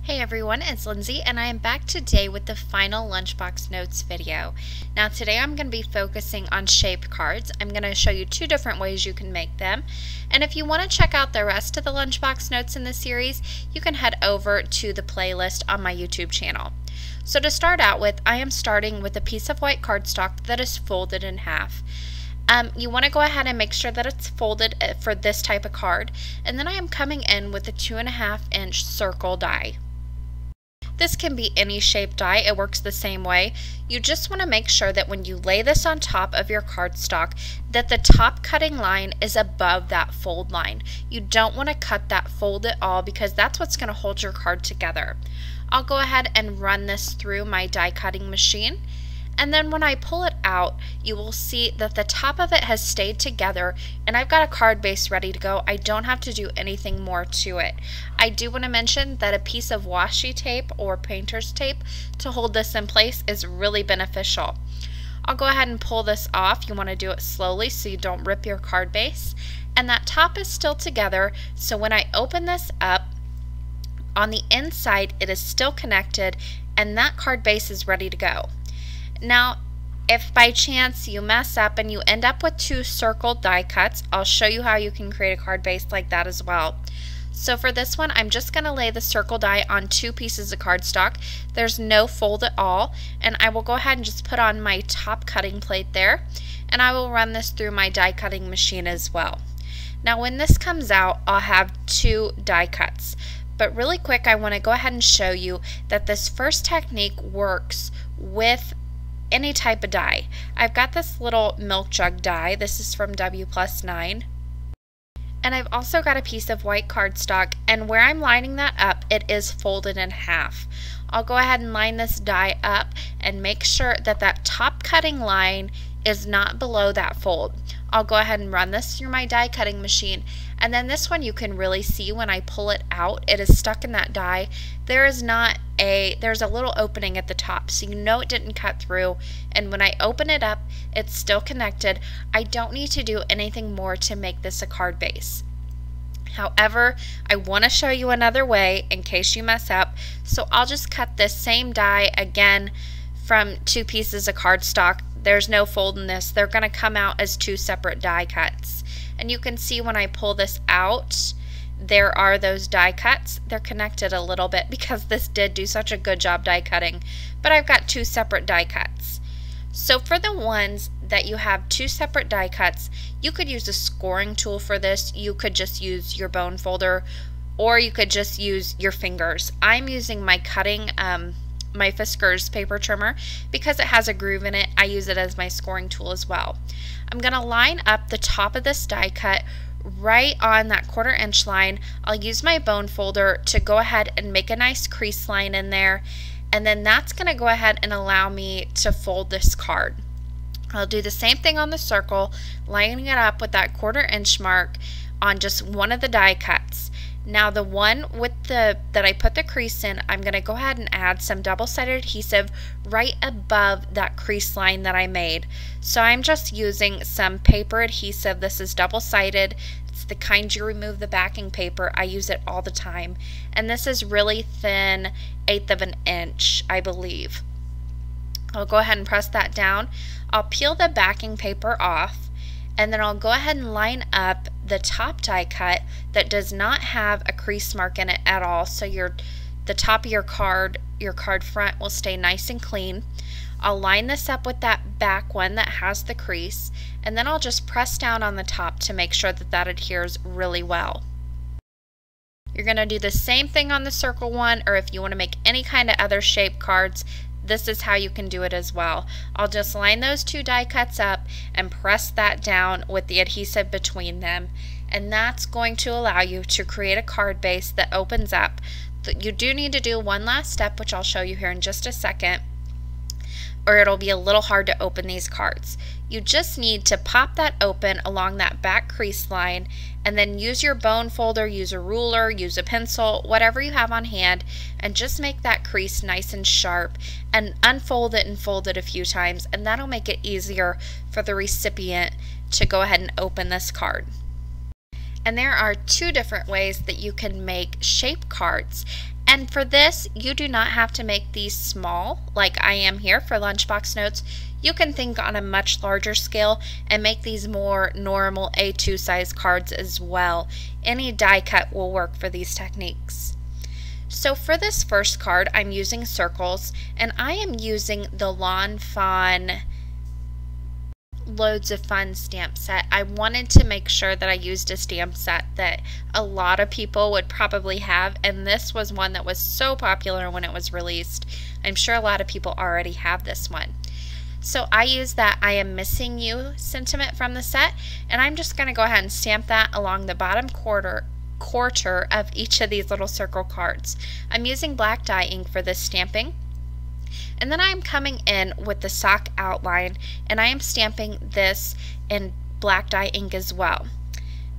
Hey everyone, it's Lindsay and I am back today with the final Lunchbox Notes video. Now today I'm going to be focusing on shape cards. I'm going to show you two different ways you can make them. And if you want to check out the rest of the Lunchbox Notes in the series, you can head over to the playlist on my YouTube channel. So to start out with, I am starting with a piece of white cardstock that is folded in half. You want to go ahead and make sure that it's folded for this type of card. And then I am coming in with a 2.5-inch circle die. This can be any shape die, it works the same way. You just want to make sure that when you lay this on top of your cardstock that the top cutting line is above that fold line. You don't want to cut that fold at all because that's what's going to hold your card together. I'll go ahead and run this through my die cutting machine. And then when I pull it out, you will see that the top of it has stayed together and I've got a card base ready to go. I don't have to do anything more to it. I do want to mention that a piece of washi tape or painter's tape to hold this in place is really beneficial. I'll go ahead and pull this off. You want to do it slowly so you don't rip your card base. And that top is still together, so when I open this up, on the inside it is still connected and that card base is ready to go. Now, if by chance you mess up and you end up with two circle die cuts, I'll show you how you can create a card base like that as well. So for this one, I'm just going to lay the circle die on two pieces of cardstock. There's no fold at all, and I will go ahead and just put on my top cutting plate there, and I will run this through my die cutting machine as well. Now when this comes out, I'll have two die cuts. But really quick, I want to go ahead and show you that this first technique works with any type of die. I've got this little milk jug die. This is from W+9. And I've also got a piece of white cardstock, and where I'm lining that up, it is folded in half. I'll go ahead and line this die up and make sure that that top cutting line is not below that fold. I'll go ahead and run this through my die cutting machine, and then this one you can really see when I pull it out, it is stuck in that die. There's a little opening at the top, so you know it didn't cut through, and when I open it up, it's still connected. I don't need to do anything more to make this a card base. However, I want to show you another way in case you mess up, so I'll just cut this same die again from two pieces of cardstock. There's no fold in this. They're going to come out as two separate die cuts. And you can see when I pull this out, there are those die cuts. They're connected a little bit because this did do such a good job die cutting. But I've got two separate die cuts. So for the ones that you have two separate die cuts, you could use a scoring tool for this. You could just use your bone folder, or you could just use your fingers. I'm using my my Fiskars paper trimmer because it has a groove in it. I use it as my scoring tool as well. I'm going to line up the top of this die cut right on that 1/4 inch line. I'll use my bone folder to go ahead and make a nice crease line in there, and then that's going to go ahead and allow me to fold this card. I'll do the same thing on the circle, lining it up with that 1/4 inch mark on just one of the die cuts. Now the one with that I put the crease in, I'm going to go ahead and add some double-sided adhesive right above that crease line that I made. So I'm just using some paper adhesive. This is double-sided. It's the kind you remove the backing paper. I use it all the time. And this is really thin, 1/8 of an inch, I believe. I'll go ahead and press that down. I'll peel the backing paper off, and then I'll go ahead and line up the top die cut that does not have a crease mark in it at all, so the top of your card front will stay nice and clean. I'll line this up with that back one that has the crease, and then I'll just press down on the top to make sure that that adheres really well. You're going to do the same thing on the circle one, or if you want to make any kind of other shape cards, this is how you can do it as well. I'll just line those two die cuts up and press that down with the adhesive between them, and that's going to allow you to create a card base that opens up. You do need to do one last step, which I'll show you here in just a second, or it'll be a little hard to open these cards. You just need to pop that open along that back crease line, and then use your bone folder, use a ruler, use a pencil, whatever you have on hand, and just make that crease nice and sharp, and unfold it and fold it a few times, and that'll make it easier for the recipient to go ahead and open this card. And there are two different ways that you can make shape cards. And for this, you do not have to make these small like I am here for Lunchbox Notes. You can think on a much larger scale and make these more normal A2 size cards as well. Any die cut will work for these techniques. So for this first card, I'm using circles, and I am using the Lawn Fawn Loads of Fun stamp set. I wanted to make sure that I used a stamp set that a lot of people would probably have, and this was one that was so popular when it was released. I'm sure a lot of people already have this one. So I use that I am missing you sentiment from the set, and I'm just going to go ahead and stamp that along the bottom quarter of each of these little circle cards. I'm using black dye ink for this stamping. And then I'm coming in with the sock outline, and I am stamping this in black dye ink as well.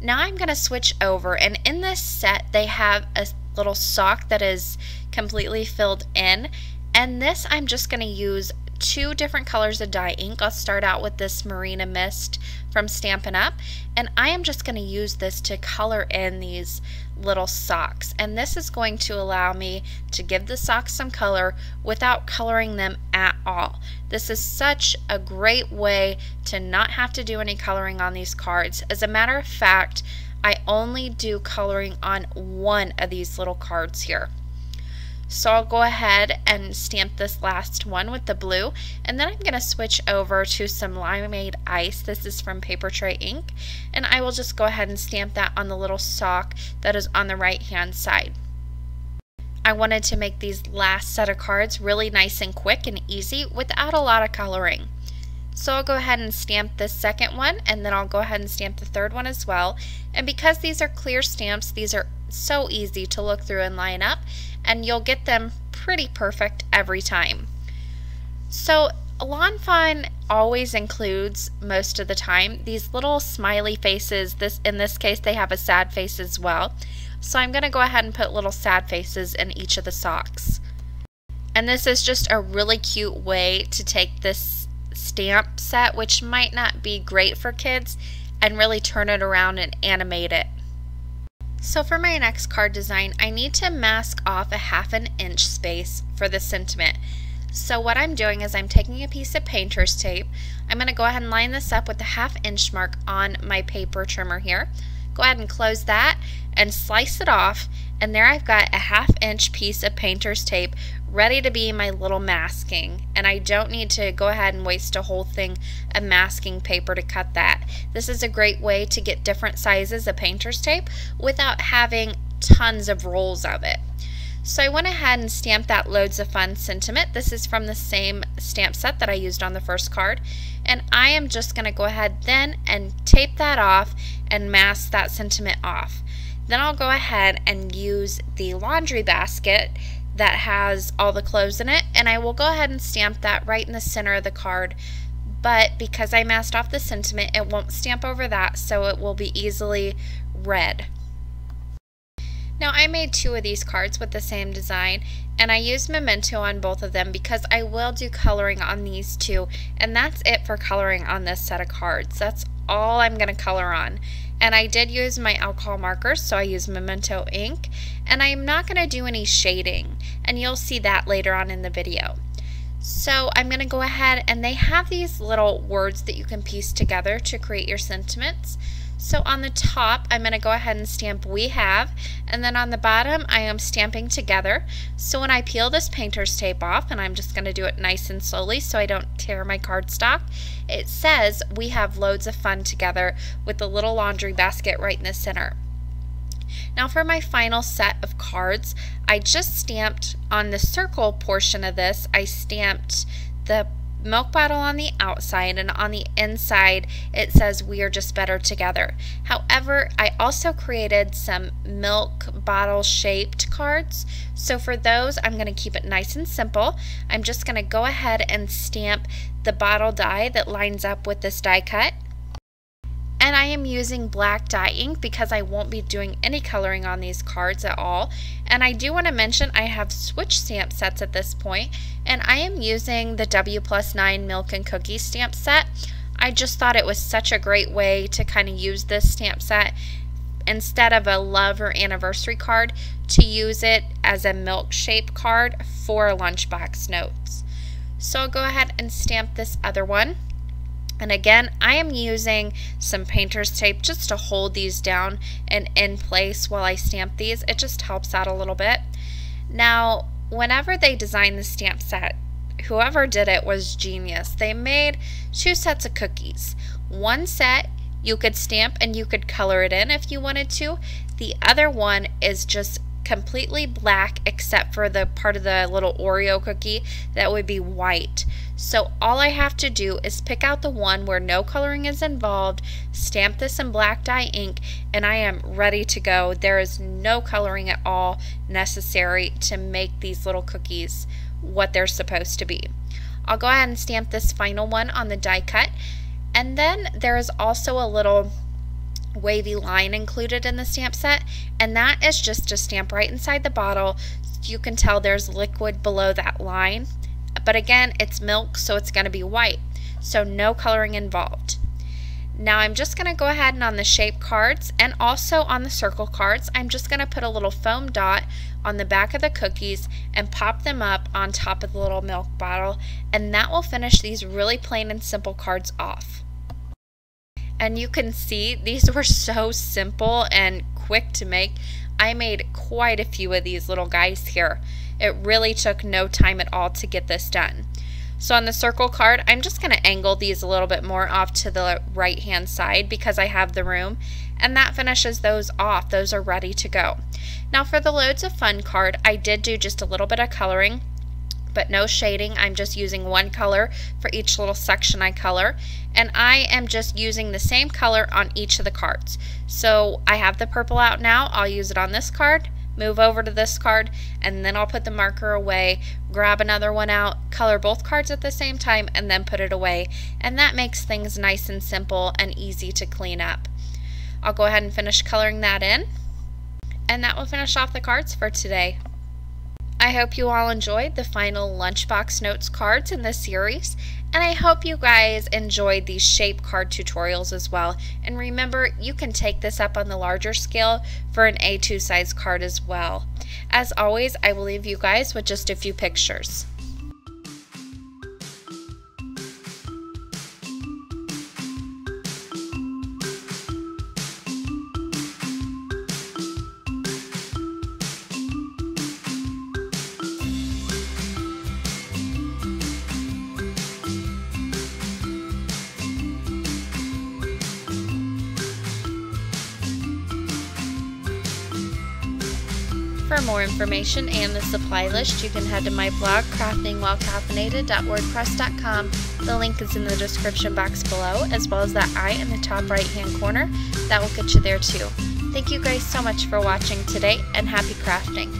Now I'm going to switch over, and in this set they have a little sock that is completely filled in, and this I'm just going to use two different colors of dye ink. I'll start out with this Marina Mist from Stampin' Up, and I am just going to use this to color in these little socks, and this is going to allow me to give the socks some color without coloring them at all. This is such a great way to not have to do any coloring on these cards. As a matter of fact, I only do coloring on one of these little cards here. So I'll go ahead and stamp this last one with the blue, and then I'm going to switch over to some Limeade Ice. This is from Paper Tray Ink, and I will just go ahead and stamp that on the little sock that is on the right hand side. I wanted to make these last set of cards really nice and quick and easy without a lot of coloring. So I'll go ahead and stamp this second one, and then I'll go ahead and stamp the third one as well. And because these are clear stamps, these are so easy to look through and line up, and you'll get them pretty perfect every time. So Lawn Fawn always includes, most of the time, these little smiley faces. In this case they have a sad face as well. So I'm going to go ahead and put little sad faces in each of the socks. And this is just a really cute way to take this stamp set, which might not be great for kids, and really turn it around and animate it. So for my next card design, I need to mask off a 1/2 inch space for the sentiment. So what I'm doing is I'm taking a piece of painter's tape. I'm going to go ahead and line this up with the 1/2 inch mark on my paper trimmer here. Go ahead and close that and slice it off, and there I've got a 1/2 inch piece of painter's tape ready to be my little masking, and I don't need to go ahead and waste a whole thing of masking paper to cut that. This is a great way to get different sizes of painter's tape without having tons of rolls of it. So I went ahead and stamped that Loads of Fun sentiment. This is from the same stamp set that I used on the first card, and I am just going to go ahead then and tape that off and mask that sentiment off. Then I'll go ahead and use the laundry basket that has all the clothes in it, and I will go ahead and stamp that right in the center of the card, but because I masked off the sentiment, it won't stamp over that, so it will be easily read. Now I made 2 of these cards with the same design, and I used Memento on both of them because I will do coloring on these 2, and that's it for coloring on this set of cards. That's all I'm going to color on. And I did use my alcohol markers, so I used Memento ink, and I'm not going to do any shading, and you'll see that later on in the video. So I'm going to go ahead, and they have these little words that you can piece together to create your sentiments. So on the top, I'm going to go ahead and stamp "We Have," and then on the bottom, I am stamping "Together." So when I peel this painter's tape off, and I'm just going to do it nice and slowly so I don't tear my cardstock, it says "We have loads of fun together," with the little laundry basket right in the center. Now for my final set of cards, I just stamped on the circle portion of this, I stamped the milk bottle on the outside, and on the inside it says "We are just better together." However, I also created some milk bottle shaped cards, so for those I'm going to keep it nice and simple. I'm just going to go ahead and stamp the bottle die that lines up with this die cut. And I am using black dye ink because I won't be doing any coloring on these cards at all. And I do want to mention I have switch stamp sets at this point, and I am using the W+9 Milk and Cookies stamp set. I just thought it was such a great way to kind of use this stamp set instead of a love or anniversary card, to use it as a milkshake card for Lunchbox Notes. So I'll go ahead and stamp this other one. And again, I am using some painter's tape just to hold these down and in place while I stamp these. It just helps out a little bit. Now, whenever they designed the stamp set, whoever did it was genius. They made 2 sets of cookies. One set you could stamp and you could color it in if you wanted to. The other one is just completely black except for the part of the little Oreo cookie that would be white. So all I have to do is pick out the one where no coloring is involved, stamp this in black dye ink, and I am ready to go. There is no coloring at all necessary to make these little cookies what they're supposed to be. I'll go ahead and stamp this final one on the die cut, and then there is also a little wavy line included in the stamp set, and that is just to stamp right inside the bottle. You can tell there's liquid below that line, but again, it's milk, so it's going to be white, so no coloring involved. Now I'm just going to go ahead and on the shape cards and also on the circle cards, I'm just going to put a little foam dot on the back of the cookies and pop them up on top of the little milk bottle, and that will finish these really plain and simple cards off. And you can see these were so simple and quick to make. I made quite a few of these little guys here. It really took no time at all to get this done. So on the circle card, I'm just going to angle these a little bit more off to the right hand side because I have the room, and that finishes those off. Those are ready to go. Now for the Loads of Fun card, I did do just a little bit of coloring, but no shading. I'm just using one color for each little section I color, and I am just using the same color on each of the cards. So I have the purple out now. I'll use it on this card, move over to this card, and then I'll put the marker away, grab another one out, color both cards at the same time, and then put it away. And that makes things nice and simple and easy to clean up. I'll go ahead and finish coloring that in, and that will finish off the cards for today. I hope you all enjoyed the final Lunchbox Notes cards in this series, and I hope you guys enjoyed these shape card tutorials as well. And remember, you can take this up on the larger scale for an A2 size card as well. As always, I will leave you guys with just a few pictures. For more information and the supply list, you can head to my blog, craftingwhilecaffeinated.wordpress.com. The link is in the description box below, as well as that eye in the top right hand corner. That will get you there too. Thank you guys so much for watching today, and happy crafting!